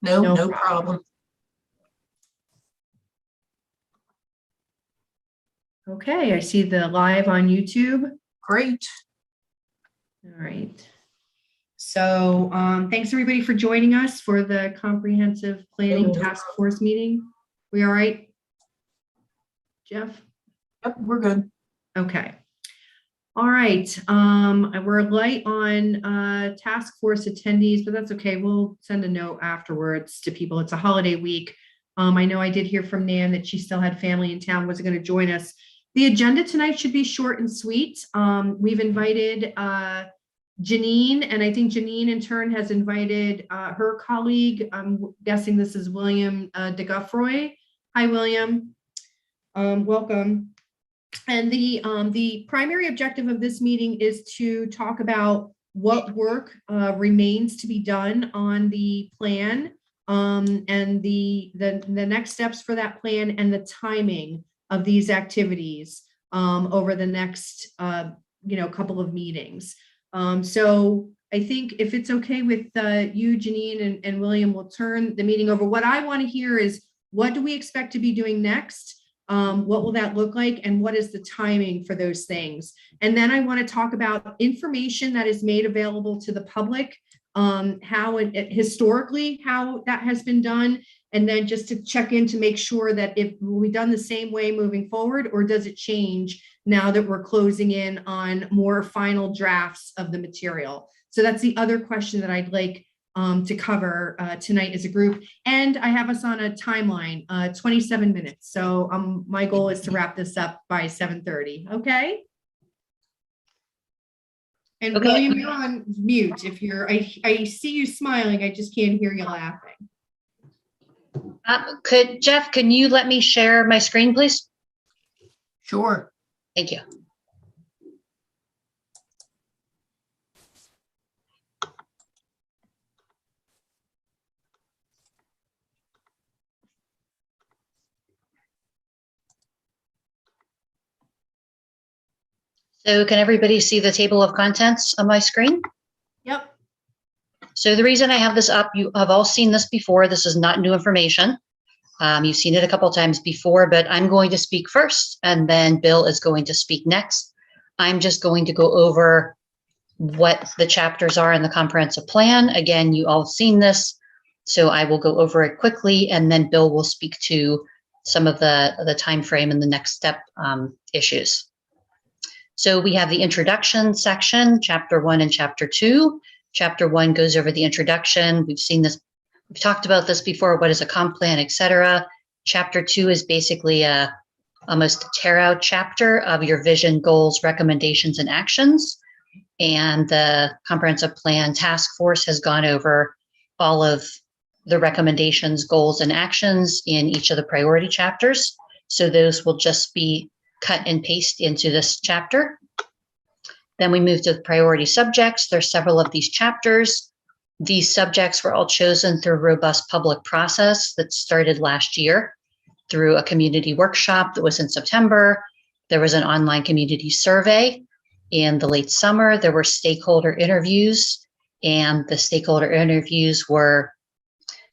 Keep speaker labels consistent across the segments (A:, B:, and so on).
A: No problem.
B: Okay, I see the live on YouTube.
A: Great.
B: All right. So thanks everybody for joining us for the Comprehensive Planning Task Force meeting. We all right, Jeff?
A: Yep, we're good.
B: Okay. All right. We're light on task force attendees, but that's okay. We'll send a note afterwards to people. It's a holiday week. I know I did hear from Nan that she still had family in town, wasn't going to join us. The agenda tonight should be short and sweet. We've invited Janine, and I think Janine in turn has invited her colleague. I'm guessing this is William DeGuffroy. Hi, William. Welcome. And the primary objective of this meeting is to talk about what work remains to be done on the plan, and the next steps for that plan and the timing of these activities over the next couple of meetings. So I think if it's okay with you, Janine and William, we'll turn the meeting over. What I want to hear is, what do we expect to be doing next? What will that look like? And what is the timing for those things? And then I want to talk about information that is made available to the public, how historically, how that has been done. And then just to check in to make sure that if we've done the same way moving forward, or does it change now that we're closing in on more final drafts of the material? So that's the other question that I'd like to cover tonight as a group. And I have us on a timeline, 27 minutes. So my goal is to wrap this up by 7:30. Okay. And okay. William, you're on mute. If you're, I see you smiling. I just can't hear you laughing.
C: Jeff, can you let me share my screen, please?
A: Sure.
C: Thank you. So can everybody see the table of contents on my screen?
B: Yep.
C: So the reason I have this up, you have all seen this before. This is not new information. You've seen it a couple times before, but I'm going to speak first, and then Bill is going to speak next. I'm just going to go over what the chapters are in the comprehensive plan. Again, you all have seen this, so I will go over it quickly, and then Bill will speak to some of the time frame and the next step issues. So we have the introduction section, chapter 1 and chapter 2. Chapter 1 goes over the introduction. We've seen this, we've talked about this before. What is a comp plan, etc. Chapter 2 is basically almost a tear out chapter of your vision, goals, recommendations, and actions. And the comprehensive plan task force has gone over all of the recommendations, goals, and actions in each of the priority chapters. So those will just be cut and paste into this chapter. Then we move to the priority subjects. There's several of these chapters. These subjects were all chosen through a robust public process that started last year through a community workshop that was in September. There was an online community survey in the late summer. There were stakeholder interviews, and the stakeholder interviews were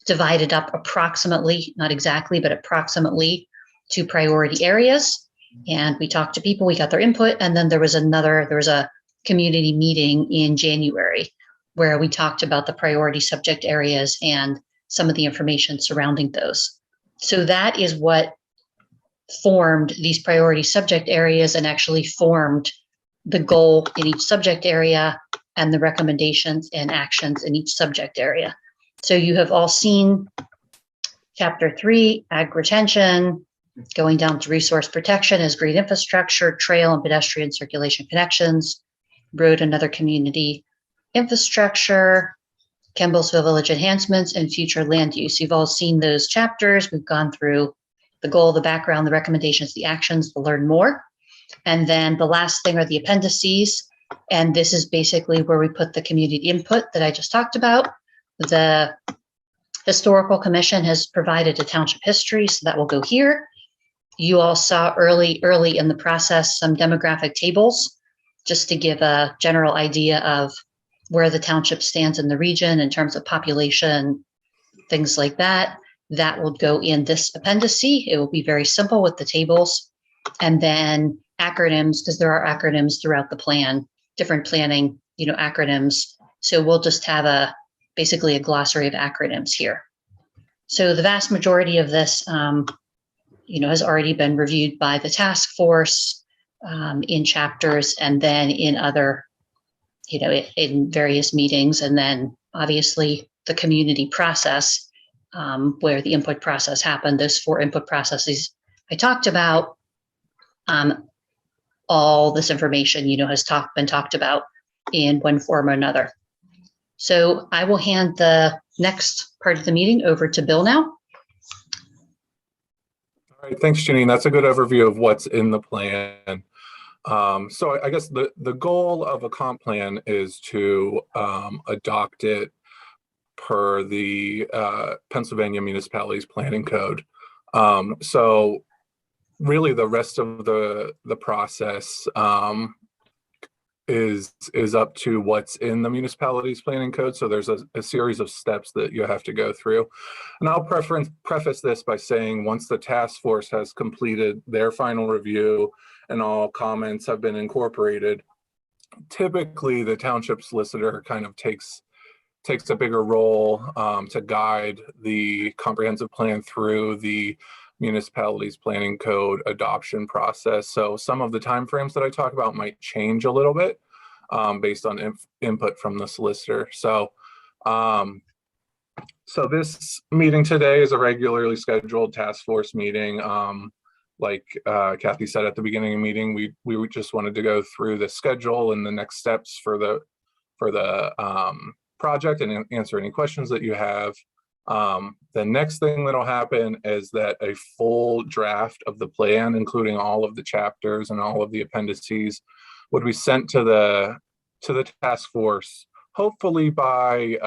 C: divided up approximately, not exactly, but approximately, to priority areas. And we talked to people, we got their input, and then there was a community meeting in January where we talked about the priority subject areas and some of the information surrounding those. So that is what formed these priority subject areas and actually formed the goal in each subject area and the recommendations and actions in each subject area. So you have all seen chapter 3, ag retention, going down to resource protection as green infrastructure, trail and pedestrian circulation connections, road and other community infrastructure, Campbellsville Village enhancements, and future land use. You've all seen those chapters. We've gone through the goal, the background, the recommendations, the actions to learn more. And then the last thing are the appendices. And this is basically where we put the community input that I just talked about. The Historical Commission has provided a township history, so that will go here. You all saw early in the process some demographic tables, just to give a general idea of where the township stands in the region in terms of population, things like that. That will go in this appendix C. It will be very simple with the tables. And then acronyms, because there are acronyms throughout the plan, different planning, acronyms. So we'll just have basically a glossary of acronyms here. So the vast majority of this, has already been reviewed by the task force in chapters, and then in other, in various meetings, and then obviously the community process where the input process happened. Those 4 input processes I talked about. All this information, has been talked about in one form or another. So I will hand the next part of the meeting over to Bill now.
D: All right, thanks, Janine. That's a good overview of what's in the plan. So I guess the goal of a comp plan is to adopt it per the Pennsylvania Municipalities Planning Code. So really the rest of the process is up to what's in the municipalities planning code. So there's a series of steps that you have to go through. And I'll preface this by saying once the task force has completed their final review and all comments have been incorporated, typically the township solicitor kind of takes a bigger role to guide the comprehensive plan through the municipalities planning code adoption process. So some of the timeframes that I talk about might change a little bit based on input from the solicitor. So this meeting today is a regularly scheduled task force meeting. Like Kathy said at the beginning of the meeting, we just wanted to go through the schedule and the next steps for the project and answer any questions that you have. The next thing that'll happen is that a full draft of the plan, including all of the chapters and all of the appendices, would be sent to the task force, hopefully by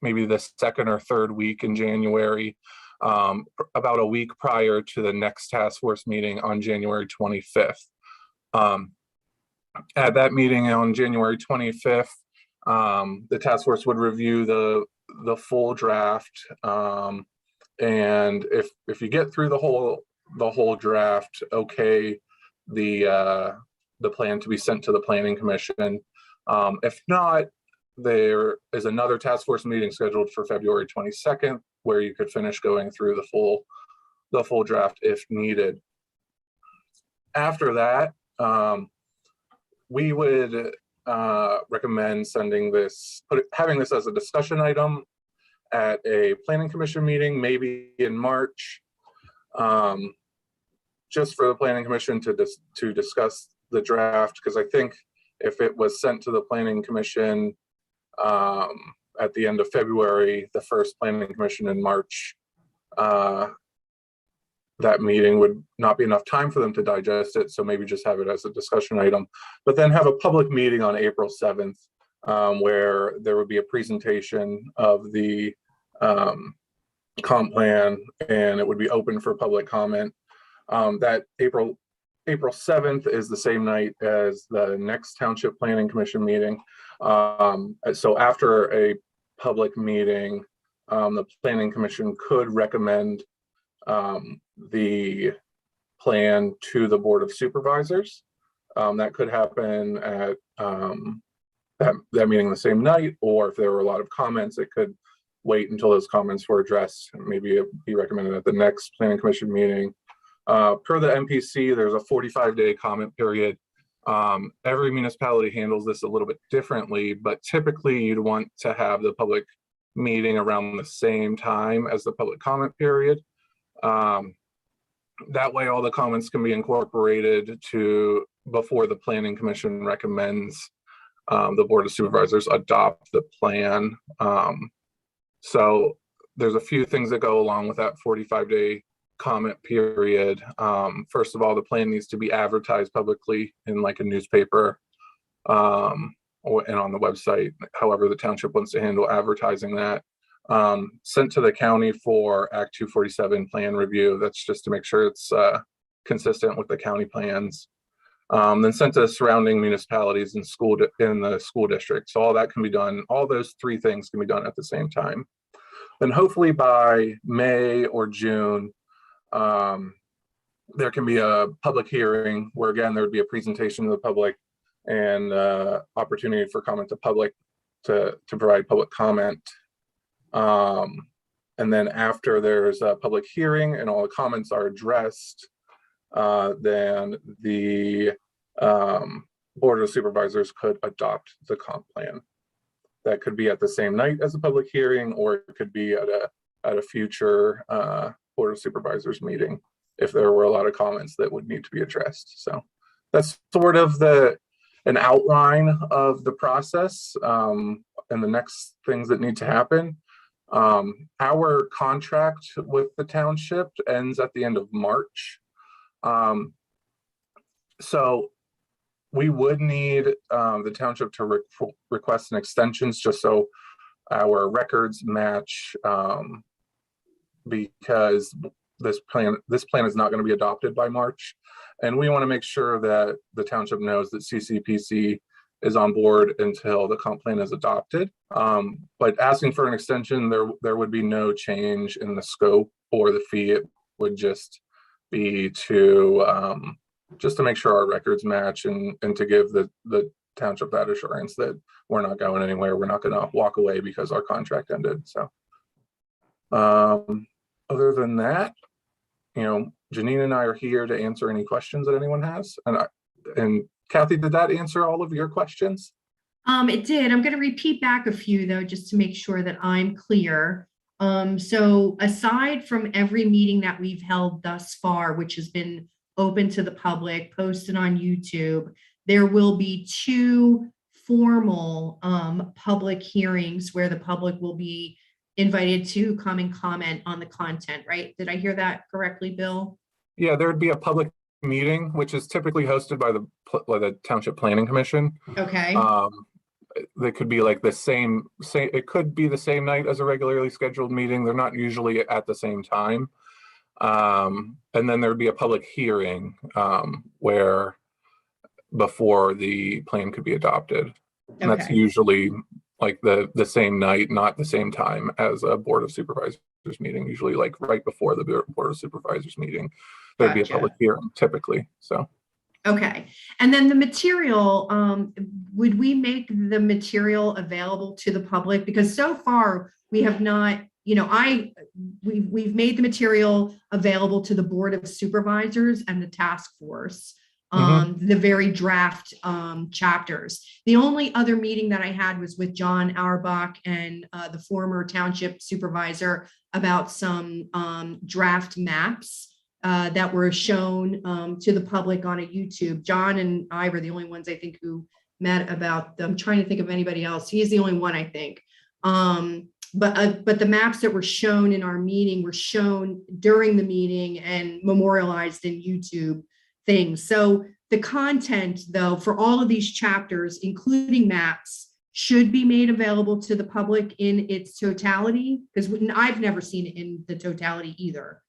D: maybe the 2nd or 3rd week in January, about a week prior to the next task force meeting on January 25th. At that meeting on January 25th, the task force would review the full draft, and if you get through the whole draft, okay, the plan to be sent to the planning commission. If not, there is another task force meeting scheduled for February 22nd where you could finish going through the full draft if needed. After that, we would recommend having this as a discussion item at a planning commission meeting, maybe in March, just for the planning commission to discuss the draft. Because I think if it was sent to the planning commission at the end of February, the first planning commission in March, that meeting would not be enough time for them to digest it. So maybe just have it as a discussion item, but then have a public meeting on April 7th, where there would be a presentation of the comp plan, and it would be open for public comment. That April 7th is the same night as the next Township Planning Commission meeting. So after a public meeting, the Planning Commission could recommend the plan to the Board of Supervisors. That could happen at that meeting the same night, or if there were a lot of comments, it could wait until those comments were addressed. Maybe it be recommended at the next Planning Commission meeting. Per the MPC, there's a 45-day comment period. Every municipality handles this a little bit differently, but typically you'd want to have the public meeting around the same time as the public comment period. That way all the comments can be incorporated before the Planning Commission recommends the Board of Supervisors adopt the plan. So there's a few things that go along with that 45-day comment period. First of all, the plan needs to be advertised publicly in like a newspaper and on the website, however the township wants to handle advertising that. Sent to the county for Act 247 plan review. That's just to make sure it's consistent with the county plans. Then sent to surrounding municipalities and in the school district. So all that can be done. All those three things can be done at the same time. then hopefully by May or June, there can be a public hearing where, again, there would be a presentation to the public and opportunity for comment to public to provide public comment. And then after there's a public hearing and all the comments are addressed, then the Board of Supervisors could adopt the comp plan. That could be at the same night as a public hearing, or it could be at a future Board of Supervisors meeting if there were a lot of comments that would need to be addressed. So that's sort of an outline of the process and the next things that need to happen. Our contract with the township ends at the end of March. So we would need the township to request an extensions just so our records match, because this plan is not going to be adopted by March. And we want to make sure that the township knows that CCPC is on board until the comp plan is adopted. But asking for an extension, there would be no change in the scope or the fee. It would just be to just to make sure our records match and to give the township that assurance that we're not going anywhere. We're not going to walk away because our contract ended. So other than that, Janine and I are here to answer any questions that anyone has. And Kathy, did that answer all of your questions?
B: It did. I'm going to repeat back a few though, just to make sure that I'm clear. So aside from every meeting that we've held thus far, which has been open to the public, posted on YouTube, there will be 2 formal public hearings where the public will be invited to come and comment on the content, right? Did I hear that correctly, Bill?
D: Yeah, there would be a public meeting, which is typically hosted by the Township Planning Commission.
B: Okay.
D: They could be like the same, it could be the same night as a regularly scheduled meeting. They're not usually at the same time. And then there'd be a public hearing where before the plan could be adopted. And that's usually like the same night, not the same time as a Board of Supervisors meeting, usually like right before the Board of Supervisors meeting, there'd be a public hearing typically, so.
B: Okay, and then the material, would we make the material available to the public? Because so far we have not, we've made the material available to the Board of Supervisors and the task force, the very draft chapters. The only other meeting that I had was with John Auerbach and the former township supervisor about some draft maps that were shown to the public on a YouTube. John and I were the only ones I think who met about them. I'm trying to think of anybody else. He's the only one I think. But the maps that were shown in our meeting were shown during the meeting and memorialized in YouTube things. So the content though, for all of these chapters, including maps, should be made available to the public in its totality, because I've never seen it in the totality either.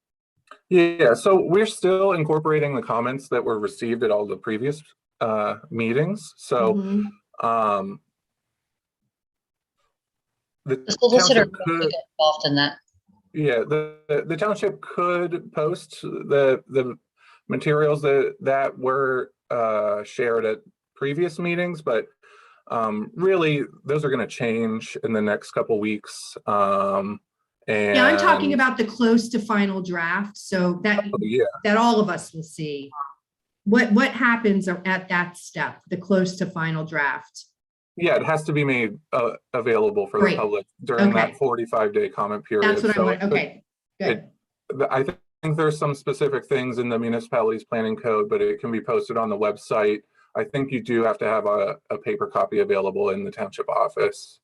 D: Yeah, so we're still incorporating the comments that were received at all the previous meetings. So
C: The solicitor
D: township
C: could get involved in that.
D: Yeah, the township could post the materials that were shared at previous meetings, but really those are going to change in the next couple weeks. And
B: yeah, I'm talking about the close to final draft, so that that all of us will see. What happens at that step, the close to final draft?
D: Yeah, it has to be made available for the public during that 45-day comment period.
B: That's what I want. Okay, good.
D: I think there's some specific things in the municipalities planning code, but it can be posted on the website. I think you do have to have a paper copy available in the township office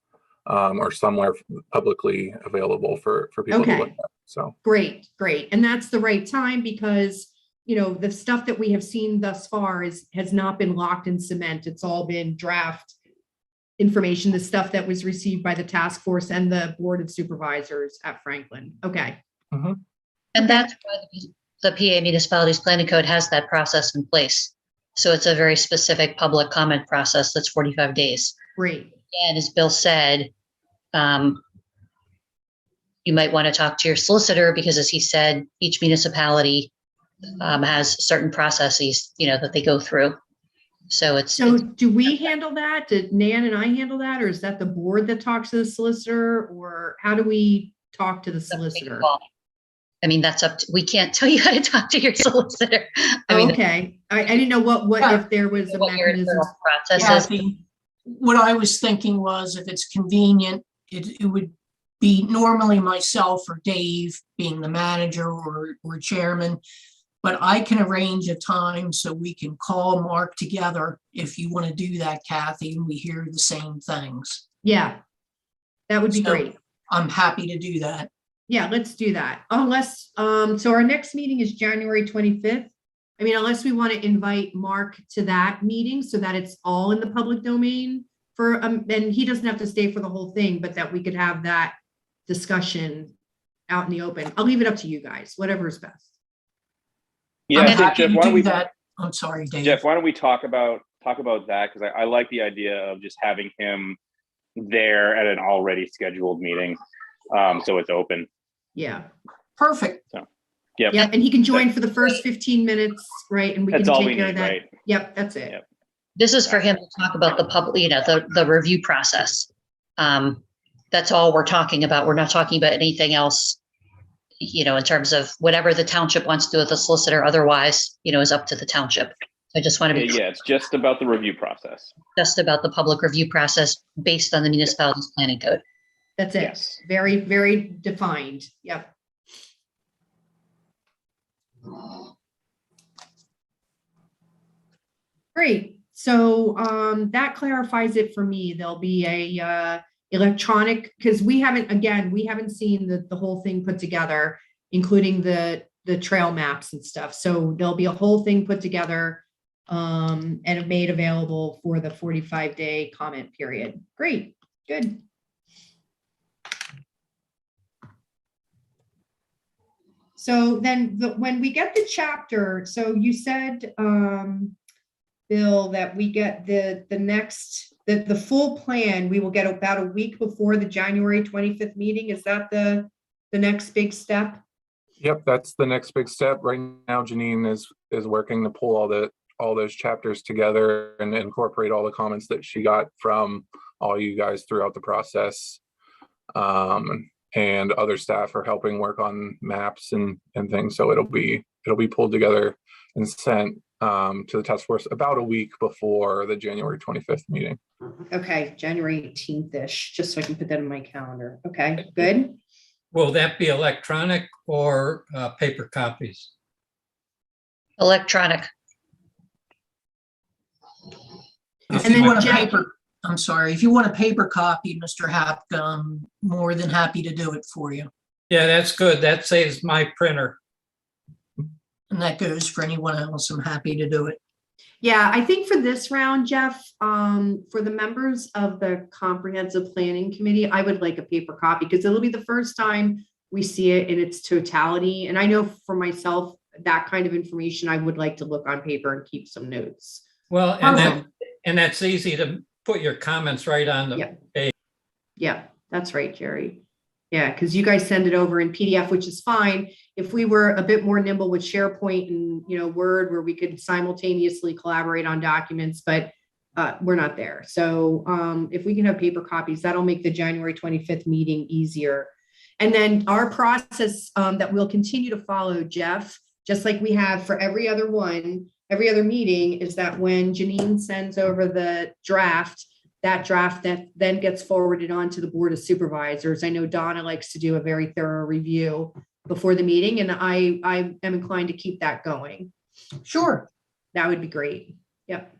D: or somewhere publicly available for people to look at. So
B: great. And that's the right time because the stuff that we have seen thus far has not been locked in cement. It's all been draft information, the stuff that was received by the task force and the Board of Supervisors at Franklin. Okay.
C: And that's why the PA Municipalities Planning Code has that process in place. So it's a very specific public comment process that's 45 days.
B: Great.
C: And as Bill said, you might want to talk to your solicitor because, as he said, each municipality has certain processes, that they go through. So
B: So do we handle that? Did Nan and I handle that? Or is that the board that talks to the solicitor? Or how do we talk to the solicitor?
C: I mean, that's up to, we can't tell you how to talk to your solicitor. I mean,
B: Okay, I didn't know what if there was a
C: what your
B: mechanism.
C: internal process is.
A: Kathy, what I was thinking was if it's convenient, it would be normally myself or Dave being the manager or chairman. But I can arrange a time so we can call Mark together if you want to do that, Kathy, and we hear the same things.
B: Yeah, that would be
A: So,
B: great.
A: I'm happy to do that.
B: Yeah, let's do that. Unless, so our next meeting is January 25th. I mean, unless we want to invite Mark to that meeting so that it's all in the public domain for, and he doesn't have to stay for the whole thing, but that we could have that discussion out in the open. I'll leave it up to you guys, whatever is best.
E: Yeah,
A: I'm
E: I think
A: happy
E: Jeff,
A: to
E: why don't
A: do
E: we,
A: that. I'm sorry, Dave.
E: Jeff, why don't we talk about that? Because I like the idea of just having him there at an already scheduled meeting, so it's open.
B: Yeah.
A: Perfect.
E: Yep.
B: Yeah, and he can join for the first 15 minutes, right? And we can
E: That's all
B: take
E: we
B: care of
E: need,
B: that.
E: right?
B: Yep, that's it.
E: Yep.
C: This is for him to talk about the public, the review process. That's all we're talking about. We're not talking about anything else, in terms of whatever the township wants to do with the solicitor. Otherwise, is up to the township. I just want to be
E: Yeah, it's just about the review process.
C: just about the public review process based on the municipality's planning code.
B: That's it.
E: Yes.
B: Very, very defined. Yep. Great. So that clarifies it for me. There'll be a electronic, because we haven't seen the whole thing put together, including the trail maps and stuff. So there'll be a whole thing put together and made available for the 45-day comment period. Great. Good. So then when we get the chapter, so you said, Bill, that we get the full plan, we will get about a week before the January 25th meeting. Is that the next big step?
D: Yep, that's the next big step. Right now, Janine is working to pull all those chapters together and incorporate all the comments that she got from all you guys throughout the process. And other staff are helping work on maps and things. So it'll be pulled together and sent to the task force about a week before the January 25th meeting.
B: Okay, January 18th-ish, just so I can put that in my calendar. Okay, good.
F: Will that be electronic or paper copies?
C: Electronic.
A: If
B: And
A: you
B: then
A: want a
B: Jeff-
A: paper, I'm sorry, if you want a paper copy, Mr. Hapk, I'm more than happy to do it for you.
F: Yeah, that's good. That saves my printer.
A: And that goes for anyone else. I'm happy to do it.
B: Yeah, I think for this round, Jeff, for the members of the Comprehensive Planning Committee, I would like a paper copy because it'll be the first time we see it in its totality. And I know for myself, that kind of information, I would like to look on paper and keep some notes.
F: Well, and that's easy to put your comments right on the
B: Yeah.
F: page.
B: Yeah, that's right, Jerry. Yeah, because you guys send it over in PDF, which is fine. If we were a bit more nimble with SharePoint and, Word, where we could simultaneously collaborate on documents, but we're not there. So if we can have paper copies, that'll make the January 25th meeting easier. And then our process that we'll continue to follow, Jeff, just like we have for every other meeting, is that when Janine sends over the draft, that draft that then gets forwarded on to the Board of Supervisors. I know Donna likes to do a very thorough review before the meeting, and I am inclined to keep that going.
A: Sure.
B: That would be great. Yep.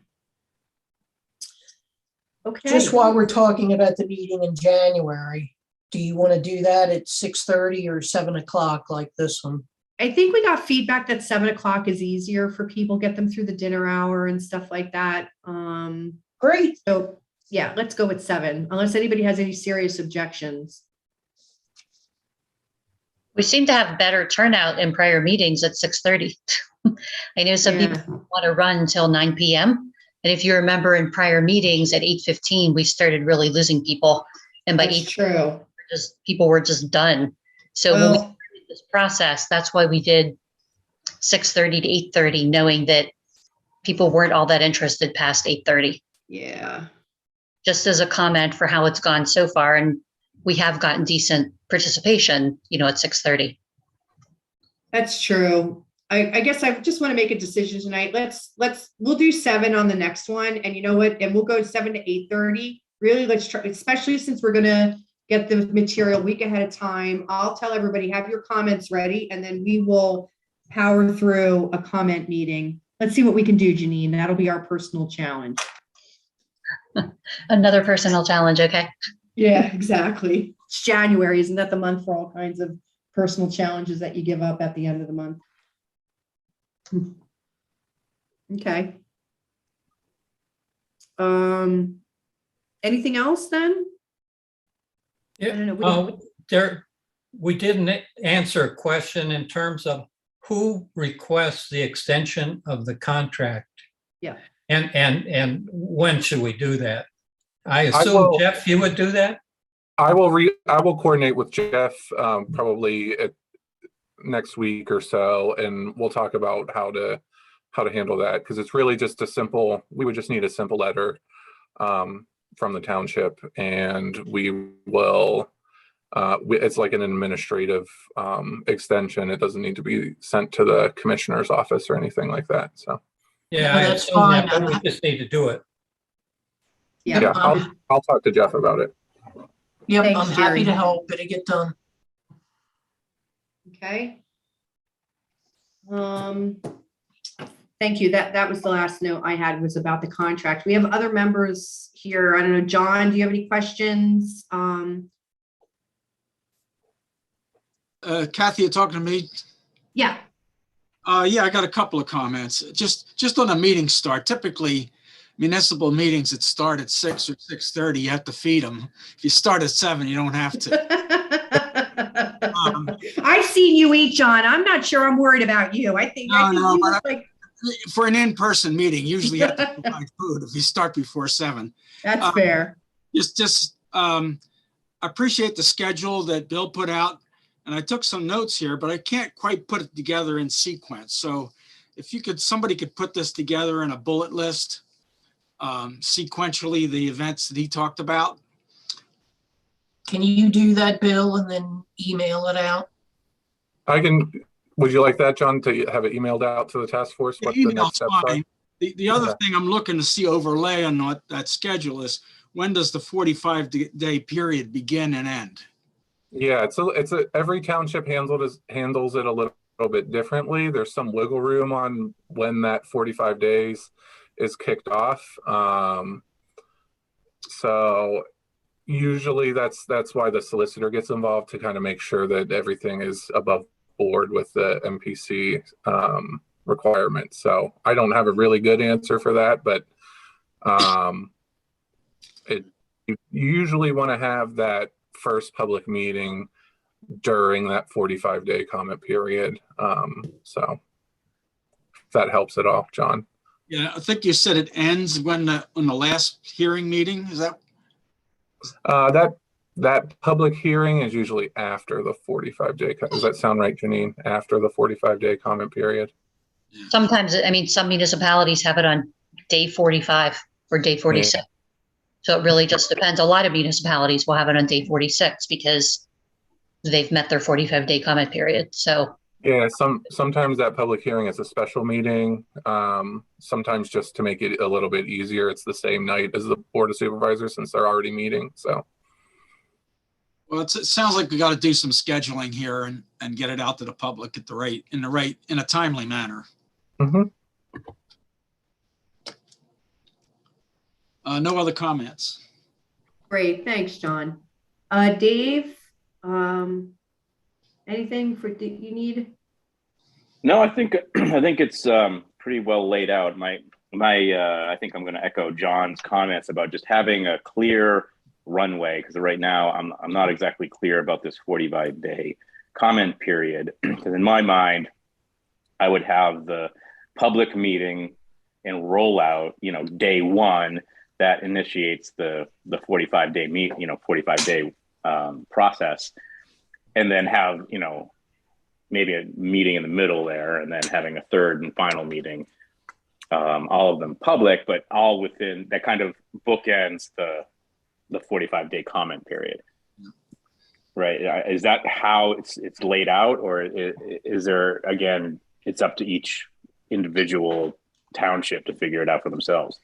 B: Okay.
A: Just while we're talking about the meeting in January, do you want to do that at 6:30 or 7 o'clock like this one?
B: I think we got feedback that 7 o'clock is easier for people, get them through the dinner hour and stuff like that.
A: Great.
B: So yeah, let's go with 7, unless anybody has any serious objections.
C: We seem to have better turnout in prior meetings at 6:30. I know some
B: Yeah.
C: people want to run until 9 p.m. And if you remember in prior meetings at 8:15, we started really losing people. And by
B: That's
C: 8,
B: true.
C: people were just done. So when we
B: Well-
C: started this process, that's why we did 6:30 to 8:30, knowing that people weren't all that interested past 8:30.
B: Yeah.
C: Just as a comment for how it's gone so far, and we have gotten decent participation, at 6:30.
B: That's true. I guess I just want to make a decision tonight. We'll do 7 on the next one. And you know what? And we'll go 7 to 8:30. Really, let's try, especially since we're going to get the material a week ahead of time. I'll tell everybody, have your comments ready, and then we will power through a comment meeting. Let's see what we can do, Janine. That'll be our personal challenge.
C: Another personal challenge, okay?
B: Yeah, exactly. It's January. Isn't that the month for all kinds of personal challenges that you give up at the end of the month? Okay. Anything else then? I don't know.
F: We didn't answer a question in terms of who requests the extension of the contract.
B: Yeah.
F: And when should we do that? I
D: I
F: assume,
D: will-
F: Jeff, you would do that?
D: I will coordinate with Jeff, probably next week or so, and we'll talk about how to handle that, because it's really just we would just need a simple letter from the township, and we will, it's like an administrative extension. It doesn't need to be sent to the commissioner's office or anything like that, so.
F: Yeah,
A: No,
F: I
A: that's
F: assume that,
A: fine.
F: but we just need to do it.
B: Yeah.
D: Yeah, I'll talk to Jeff about it.
A: Yep,
B: Thanks,
A: I'm happy
B: Jerry.
A: to help. It'll get done.
B: Okay. Thank you. That was the last note I had, was about the contract. We have other members here. I don't know, John, do you have any questions?
G: Kathy, you're talking to me?
B: Yeah.
G: Yeah, I got a couple of comments. Just on a meeting start, typically municipal meetings that start at 6 or 6:30, you have to feed them. If you start at 7, you don't have to.
B: I've seen you eat, John. I'm not sure I'm worried about you. I think
G: No,
B: you look
G: but
B: like,
G: For an in-person meeting, usually you have to provide food if you start before 7.
B: that's fair.
G: I appreciate the schedule that Bill put out, and I took some notes here, but I can't quite put it together in sequence. So if somebody could put this together in a bullet list, sequentially, the events that he talked about.
A: Can you do that, Bill, and then email it out?
D: Would you like that, John, to have it emailed out to the task force?
G: The
D: What the
G: email's
D: next steps are?
G: fine. The other
D: Okay.
G: thing I'm looking to see overlay on that schedule is, when does the 45-day period begin and end?
D: Yeah, every township handles it a little bit differently. There's some wiggle room on when that 45 days is kicked off. So usually that's why the solicitor gets involved, to kind of make sure that everything is above board with the MPC requirements. So I don't have a really good answer for that, but you usually want to have that first public meeting during that 45-day comment period. So if that helps at all, John.
G: Yeah, I think you said it ends when the last hearing meeting, is that?
D: That public hearing is usually after the 45-day. Does that sound right, Janine? After the 45-day comment period?
C: Sometimes, some municipalities have it on day 45 or day 46. So it really just depends. A lot of municipalities will have it on day 46 because they've met their 45-day comment period. So
D: yeah, sometimes that public hearing is a special meeting. Sometimes, just to make it a little bit easier, it's the same night as the Board of Supervisors, since they're already meeting. So,
G: Well, it sounds like we got to do some scheduling here and get it out to the public in a timely manner.
D: mhm.
G: No other comments.
B: Great, thanks, John. Dave, anything you need?
E: No, I think it's pretty well laid out. I think I'm going to echo John's comments about just having a clear runway, because right now I'm not exactly clear about this 45-day comment period. Because in my mind, I would have the public meeting and rollout, day one, that initiates the 45-day process. and then have, maybe a meeting in the middle there, and then having a third and final meeting, all of them public, but all within that kind of bookends the 45-day comment period. Right? Is that how it's laid out, or is there, again, it's up to each individual township to figure it out for themselves?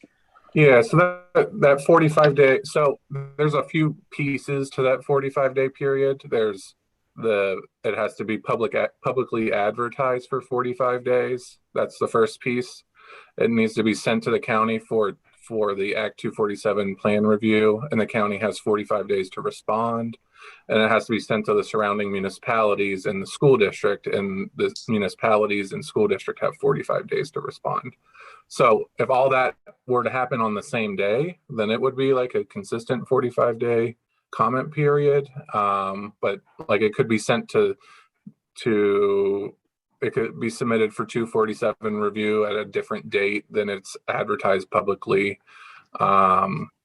D: Yeah, so that 45-day, so there's a few pieces to that 45-day period. It has to be publicly advertised for 45 days. That's the first piece. It needs to be sent to the county for the Act 247 plan review, and the county has 45 days to respond. And it has to be sent to the surrounding municipalities and the school district, and the municipalities and school district have 45 days to respond. So if all that were to happen on the same day, then it would be like a consistent 45-day comment period. But like it could be sent it could be submitted for 247 review at a different date than it's advertised publicly.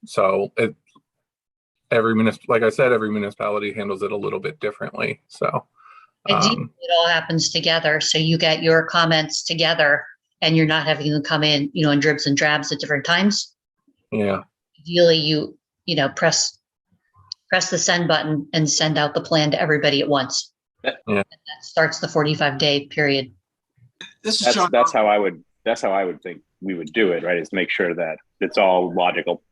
D: So like I said, every municipality handles it a little bit differently. So
C: it all happens together. So you get your comments together and you're not having them come in, in dribs and drabs at different times.
D: Yeah.
C: Ideally, you press the send button and send out the plan to everybody at once.
D: Yeah.
C: And that starts the 45-day period.
G: This is John.
E: That's how I would think we would do it, right? Is make sure that it's all logical.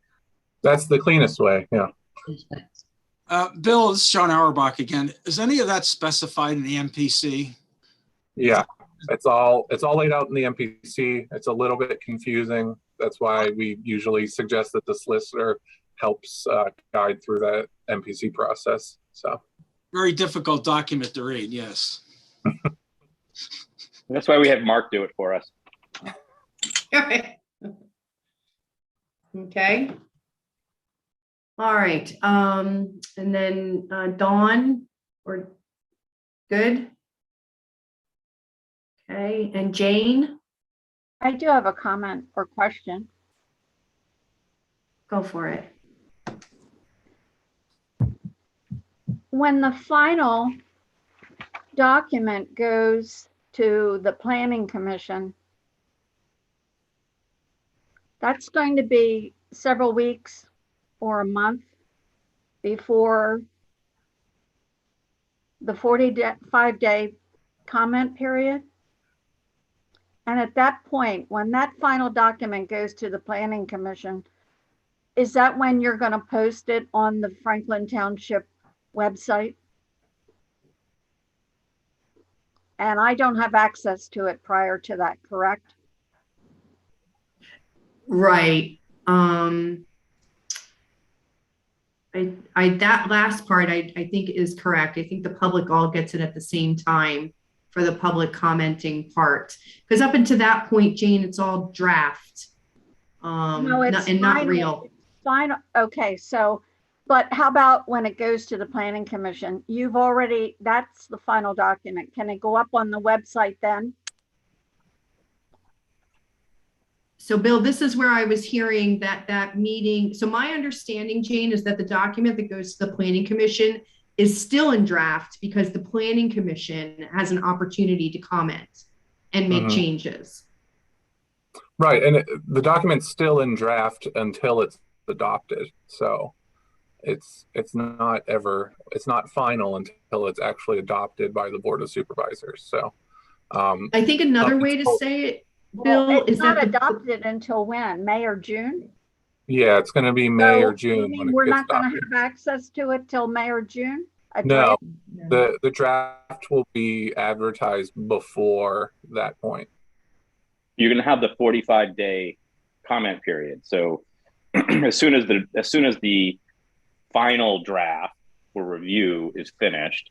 E: That's
D: the cleanest way. Yeah.
G: Bill, this is John Auerbach again. Is any of that specified in the MPC?
D: Yeah, it's all laid out in the MPC. It's a little bit confusing. That's why we usually suggest that the solicitor helps guide through that MPC process. So
G: very difficult document to read. Yes.
E: That's why we have Mark do it for us.
B: Okay. All right. And then Dawn, or good? Okay. And Jane?
H: I do have a comment or question.
B: Go for it.
H: When the final document goes to the Planning Commission, that's going to be several weeks or a month before the 45-day comment period. And at that point, when that final document goes to the Planning Commission, is that when you're going to post it on the Franklin Township website? And I don't have access to it prior to that, correct?
B: Right. That last part I think is correct. I think the public all gets it at the same time for the public commenting part. Because up until that point, Jane, it's all draft.
H: No, it's
B: not real.
H: It's final. Okay, so, but how about when it goes to the Planning Commission? That's the final document. Can it go up on the website then?
B: So Bill, this is where I was hearing that meeting. So my understanding, Jane, is that the document that goes to the Planning Commission is still in draft because the Planning Commission has an opportunity to comment and make changes.
D: Right, and the document's still in draft until it's adopted. So it's not final until it's actually adopted by the Board of Supervisors. So
B: I think another way to say it, Bill,
H: well, it's
B: is
H: not
B: that
H: adopted until when? May or June?
D: yeah, it's going to be May or June.
H: You mean we're not going to have access to it till May or June?
D: No, the draft will be advertised before that point.
E: You're going to have the 45-day comment period. So as soon as the final draft for review is finished,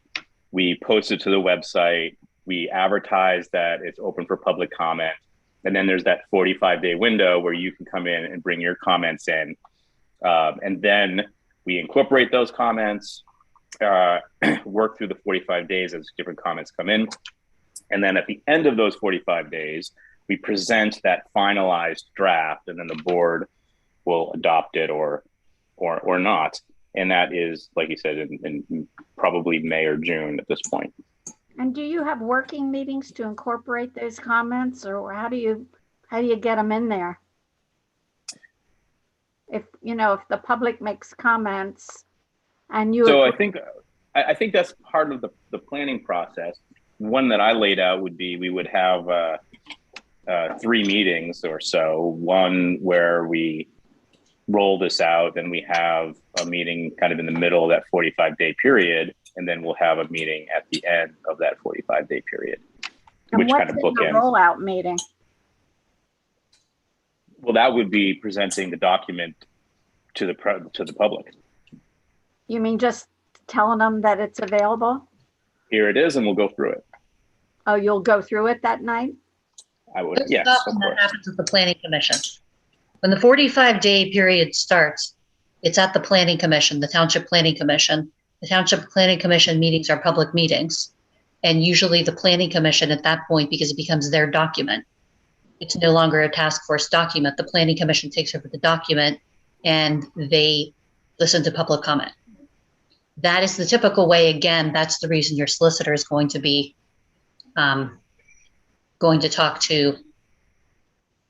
E: we post it to the website. We advertise that it's open for public comment. And then there's that 45-day window where you can come in and bring your comments in. And then we incorporate those comments, work through the 45 days as different comments come in. And then at the end of those 45 days, we present that finalized draft, and then the board will adopt it or not. And that is, like you said, in probably May or June at this point.
H: And do you have working meetings to incorporate those comments, or how do you get them in there? If, if the public makes comments and you.
E: So I think that's part of the planning process. One that I laid out would be, we would have 3 meetings or so. One where we roll this out, then we have a meeting kind of in the middle of that 45-day period, and then we'll have a meeting at the end of that 45-day period, which kind of
H: What's in the
E: bookends.
H: rollout meeting?
E: Well, that would be presenting the document to the public.
H: You mean just telling them that it's available?
E: Here it is, and we'll go through it.
H: Oh, you'll go through it that night?
E: I would,
C: This
E: yes,
C: is
E: of
C: often that
E: course.
C: happens with the planning commission. When the 45-day period starts, it's at the planning commission, the township planning commission. The township planning commission meetings are public meetings. And usually the planning commission at that point, because it becomes their document, it's no longer a task force document. The planning commission takes over the document and they listen to public comment. That is the typical way. Again, that's the reason your solicitor is going to be going to talk to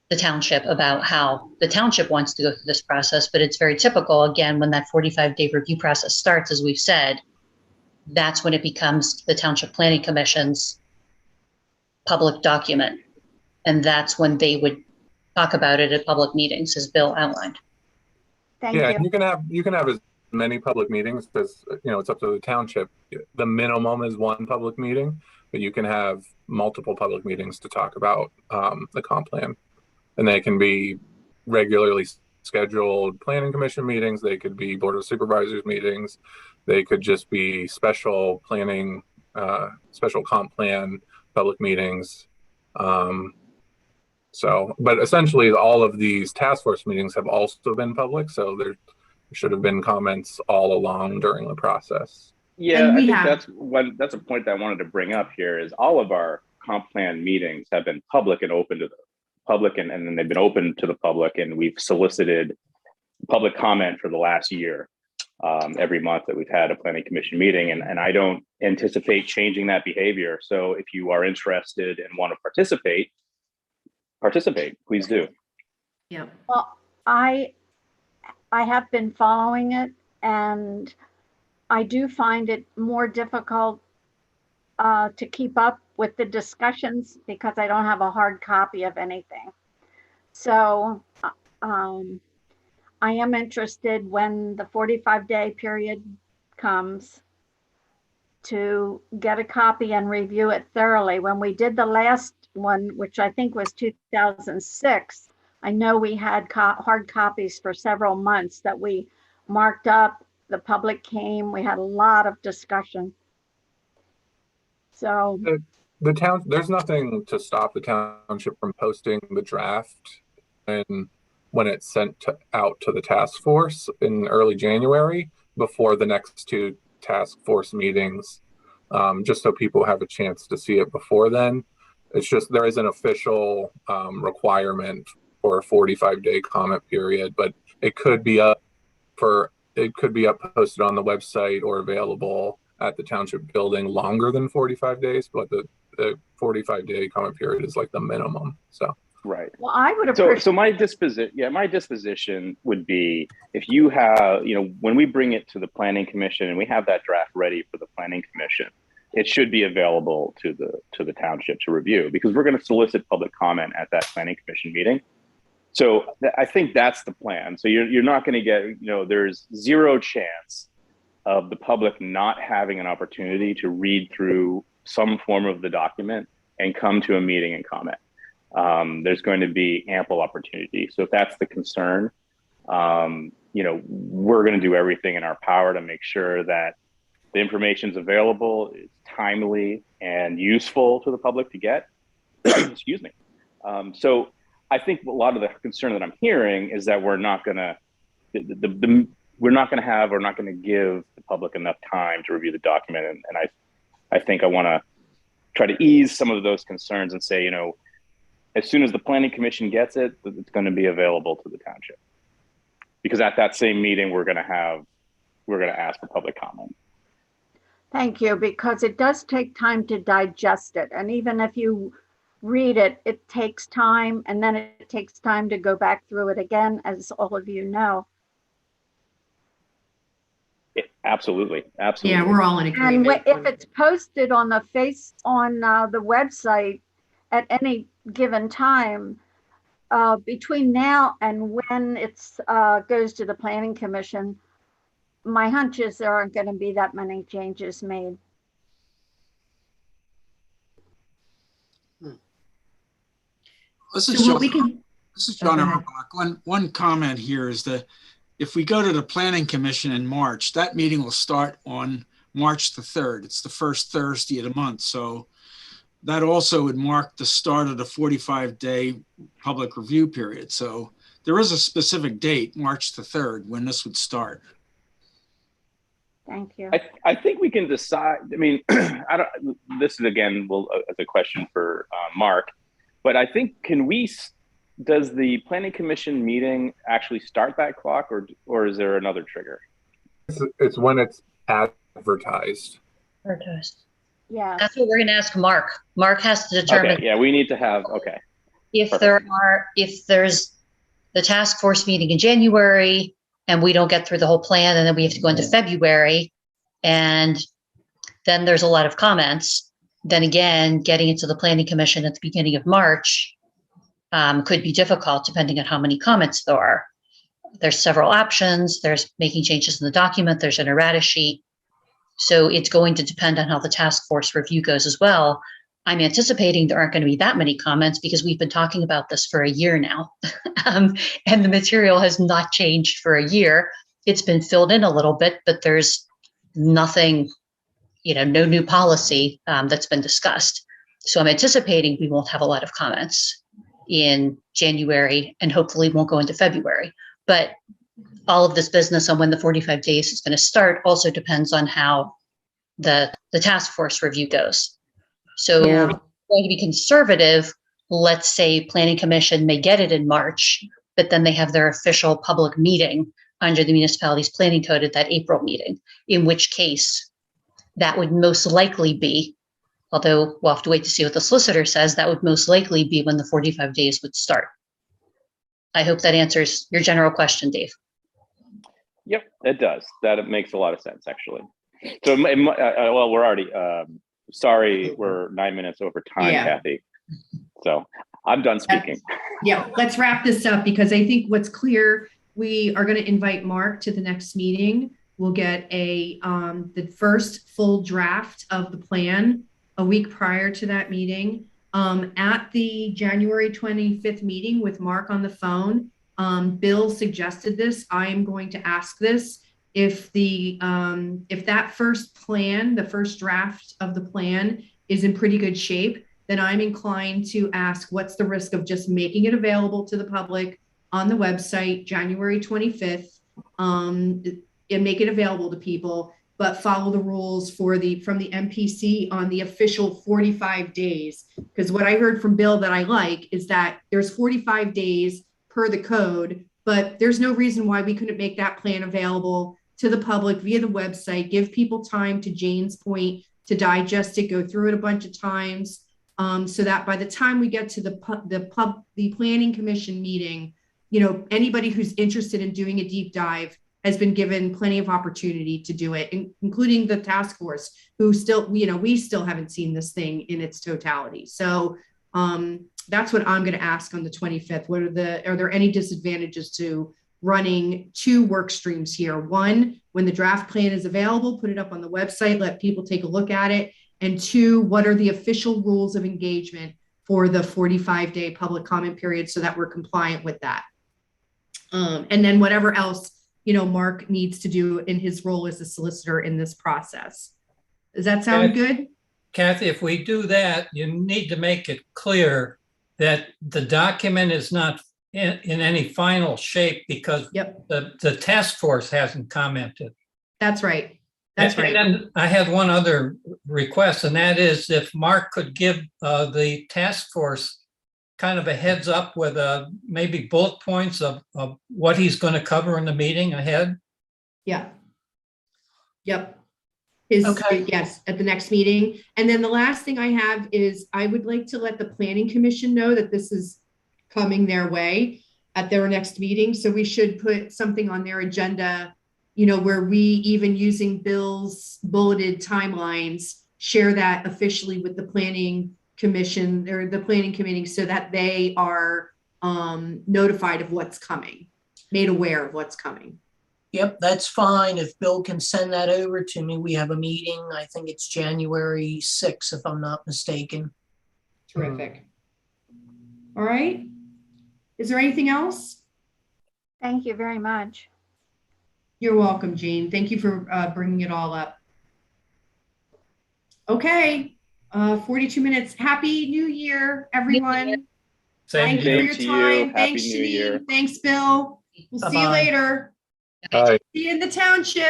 C: the township about how the township wants to go through this process. But it's very typical, again, when that 45-day review process starts, as we've said, that's when it becomes the Township Planning Commission's public document. And that's when they would talk about it at public meetings, as Bill outlined.
H: Thank
D: Yeah,
H: you.
D: you can have as many public meetings as, it's up to the township. The minimum is 1 public meeting, but you can have multiple public meetings to talk about the comp plan. And they can be regularly scheduled planning commission meetings. They could be board of supervisors meetings. They could just be special planning, special comp plan public meetings. But essentially all of these task force meetings have also been public. So there should have been comments all along during the process.
E: Yeah,
B: And
E: I
B: we
E: think
B: have-
E: that's a point that I wanted to bring up here, is all of our comp plan meetings have been public and open to the public, and then they've been open to the public, and we've solicited public comment for the last year, every month that we've had a planning commission meeting, and I don't anticipate changing that behavior. So if you are interested and want to participate, please do.
B: Yeah.
H: Well, I have been following it, and I do find it more difficult to keep up with the discussions because I don't have a hard copy of anything. So I am interested, when the 45-day period comes, to get a copy and review it thoroughly. When we did the last one, which I think was 2006, I know we had hard copies for several months that we marked up. The public came, we had a lot of discussion. So
D: There's nothing to stop the township from posting the draft when it's sent out to the task force in early January, before the next 2 task force meetings, just so people have a chance to see it before then. It's just, there is an official requirement for a 45-day comment period, but it could be up posted on the website or available at the township building longer than 45 days, but the 45-day comment period is like the minimum. So
E: Right.
H: well, I would appreciate.
E: So my disposition would be, if you have, when we bring it to the planning commission and we have that draft ready for the planning commission, it should be available to the township to review, because we're going to solicit public comment at that planning commission meeting. So I think that's the plan. So you're not going to get, there's zero chance of the public not having an opportunity to read through some form of the document and come to a meeting and comment. There's going to be ample opportunity. So if that's the concern, we're going to do everything in our power to make sure that the information is available, it's timely and useful to the public to get. Excuse me. So I think a lot of the concern that I'm hearing is that we're not going to have, or not going to give the public enough time to review the document. And I think I want to try to ease some of those concerns and say, as soon as the planning commission gets it, it's going to be available to the township. Because at that same meeting, we're going to have we're going to ask for public comment.
H: Thank you, because it does take time to digest it. And even if you read it, it takes time, and then it takes time to go back through it again, as all of you know.
E: Yeah, absolutely. Absolutely.
B: Yeah, we're all in
H: And
B: agreement.
H: if it's posted on the the website at any given time, between now and when it's goes to the planning commission, my hunch is there aren't going to be that many changes made.
G: This is
B: So
G: John,
B: what we can,
G: this is
B: Oh,
G: John
B: go ahead.
G: Auerbach. One comment here is that if we go to the planning commission in March, that meeting will start on March the 3rd. It's the first Thursday of the month. So that also would mark the start of the 45-day public review period. So there is a specific date, March the 3rd, when this would start.
H: Thank you.
E: I think we can decide. I mean, I don't. This is again, as a question for Mark, but I think does the planning commission meeting actually start that clock, or is there another trigger?
D: It's when it's advertised.
C: Advertised.
H: Yeah.
C: That's what we're going to ask Mark. Mark has to determine
E: Okay. Yeah, we need to have. Okay.
C: if
E: Perfect.
C: there's the task force meeting in January and we don't get through the whole plan, and then we have to go into February, and then there's a lot of comments. Then again, getting into the planning commission at the beginning of March could be difficult depending on how many comments there are. There's several options. There's making changes in the document. There's an errata sheet. So it's going to depend on how the task force review goes as well. I'm anticipating there aren't going to be that many comments because we've been talking about this for a year now. And the material has not changed for a year. It's been filled in a little bit, but there's nothing, no new policy that's been discussed. So I'm anticipating we won't have a lot of comments in January and hopefully won't go into February. But all of this business on when the 45 days is going to start also depends on how the task force review goes. So
B: Yeah.
C: if we're going to be conservative, let's say planning commission may get it in March, but then they have their official public meeting under the municipality's planning code at that April meeting, in which case that would most likely be, although we'll have to wait to see what the solicitor says, that would most likely be when the 45 days would start. I hope that answers your general question, Dave.
E: Yep, it does. That makes a lot of sense, actually. So, well, we're already. Sorry, we're 9 minutes over time,
B: Yeah.
E: Kathy. So I'm done speaking.
B: Yeah, let's wrap this up because I think what's clear, we are going to invite Mark to the next meeting. We'll get the first full draft of the plan a week prior to that meeting. At the January 25th meeting with Mark on the phone, Bill suggested this. I am going to ask this. If that first plan, the first draft of the plan is in pretty good shape, then I'm inclined to ask what's the risk of just making it available to the public on the website January 25th and make it available to people, but follow the rules from the MPC on the official 45 days. Because what I heard from Bill that I like is that there's 45 days per the code, but there's no reason why we couldn't make that plan available to the public via the website, give people time, to Jane's point, to digest it, go through it a bunch of times, so that by the time we get to the planning commission meeting, anybody who's interested in doing a deep dive has been given plenty of opportunity to do it, including the task force, who still, we still haven't seen this thing in its totality. So that's what I'm going to ask on the 25th. Are there any disadvantages to running two work streams here? One, when the draft plan is available, put it up on the website, let people take a look at it. And two, what are the official rules of engagement for the 45-day public comment period so that we're compliant with that? And then whatever else, Mark needs to do in his role as a solicitor in this process. Does that sound good?
F: Kathy, if we do that, you need to make it clear that the document is not in any final shape because the task force hasn't commented.
B: That's right. That's right.
F: And I had one other request, and that is if Mark could give the task force kind of a heads up with maybe bullet points of what he's going to cover in the meeting ahead.
B: Yeah. Yep.
A: Okay.
B: Yes, at the next meeting. And then the last thing I have is I would like to let the planning commission know that this is coming their way at their next meeting. So we should put something on their agenda, where we, even using Bill's bulleted timelines, share that officially with the planning commission or the planning committee so that they are notified of what's coming, made aware of what's coming.
A: Yep, that's fine. If Bill can send that over to me, we have a meeting. I think it's January 6th, if I'm not mistaken.
B: Terrific. All right. Is there anything else?
H: Thank you very much.
B: You're welcome, Jean. Thank you for bringing it all up. Okay, 42 minutes. Happy New Year, everyone.
F: Same
B: Thank
F: to
B: you for
F: you.
B: your
E: Same to you.
B: time.
E: Happy
B: Thanks,
E: New Year.
B: Janine. Thanks, Bill. We'll see you
A: Bye-bye.
B: later.
D: Hi.
B: See you in the township.